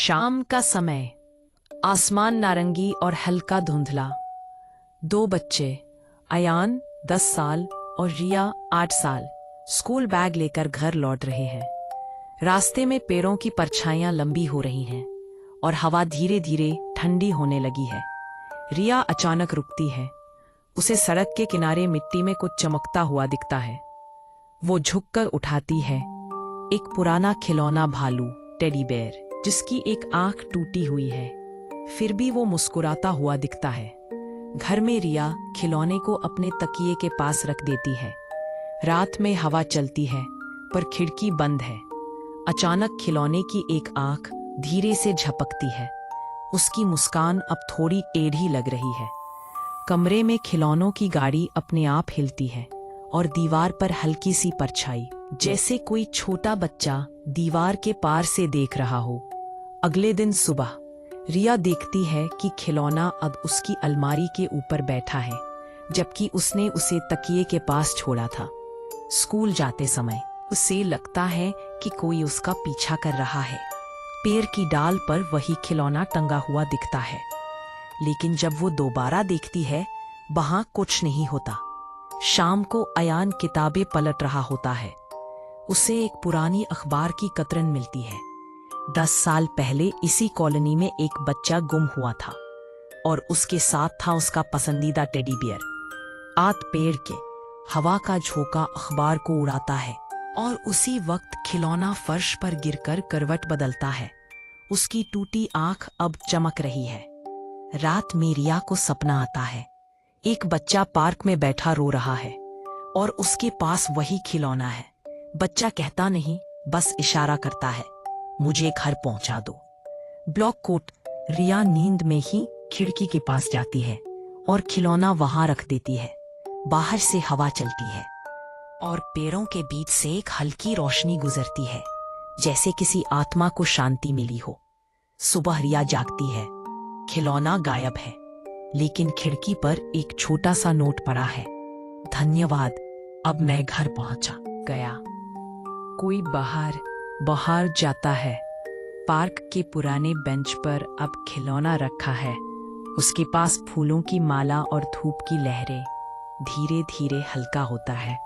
शाम का समय, आसमान नारंगी और हल्का धुंधला। दो बच्चे, अयान 10 साल और रिया 8 साल, स्कूल बैग लेकर घर लौट रहे हैं। रास्ते में पेड़ों की परछाइयां लंबी हो रही हैं और हवा धीरे धीरे ठंडी होने लगी है। रिया अचानक रुकती है। उसे सड़क के किनारे मिट्टी में कुछ चमकता हुआ दिखता है। वो झुककर उठाती है, एक पुराना खिलौना भालू, टेडी बेयर, जिसकी एक आंख टूटी हुई है। फिर भी वो मुस्कुराता हुआ दिखता है। घर में रिया खिलौने को अपने तकिए के पास रख देती है। रात में हवा चलती है पर खिड़की बंद है। अचानक खिलौने की एक आंख धीरे से झपकती है। उसकी मुस्कान अब थोड़ी टेढ़ी लग रही है। कमरे में खिलौनों की गाड़ी अपने आप हिलती है और दीवार पर हल्की सी परछाई, जैसे कोई छोटा बच्चा दीवार के पार से देख रहा हो। अगले दिन सुबह रिया देखती है कि खिलौना अब उसकी अलमारी के ऊपर बैठा है, जबकि उसने उसे तकिए के पास छोड़ा था। स्कूल जाते समय उसे लगता है कि कोई उसका पीछा कर रहा है। पेड़ की डाल पर वही खिलौना टंगा हुआ दिखता है, लेकिन जब वो दोबारा देखती है, वहां कुछ नहीं होता। शाम को अयान किताबें पलट रहा होता है। उसे एक पुरानी अखबार की कतरन मिलती है। 10 साल पहले इसी कॉलोनी में एक बच्चा गुम हुआ था और उसके साथ था उसका पसंदीदा टेडी बियर। आत पेड़ के हवा का झोंका अखबार को उड़ाता है और उसी वक्त खिलौना फर्श पर गिरकर करवट बदलता है। उसकी टूटी आंख अब चमक रही है। रात में रिया को सपना आता है। एक बच्चा पार्क में बैठा रो रहा है और उसके पास वही खिलौना है। बच्चा कहता नहीं, बस इशारा करता है, मुझे घर पहुंचा दो। Block coat. रिया नींद में ही खिड़की के पास जाती है और खिलौना वहां रख देती है। बाहर से हवा चलती है और पेड़ों के बीच से एक हल्की रोशनी गुजरती है, जैसे किसी आत्मा को शांति मिली हो। सुबह रिया जागती है। खिलौना गायब है, लेकिन खिड़की पर एक छोटा सा नोट पड़ा है, धन्यवाद, अब मैं घर पहुंचा गया। कोई बाहर जाता है। पार्क के पुराने बेंच पर अब खिलौना रखा है। उसके पास फूलों की माला और धूप की लहरें। धीरे धीरे हल्का होता है।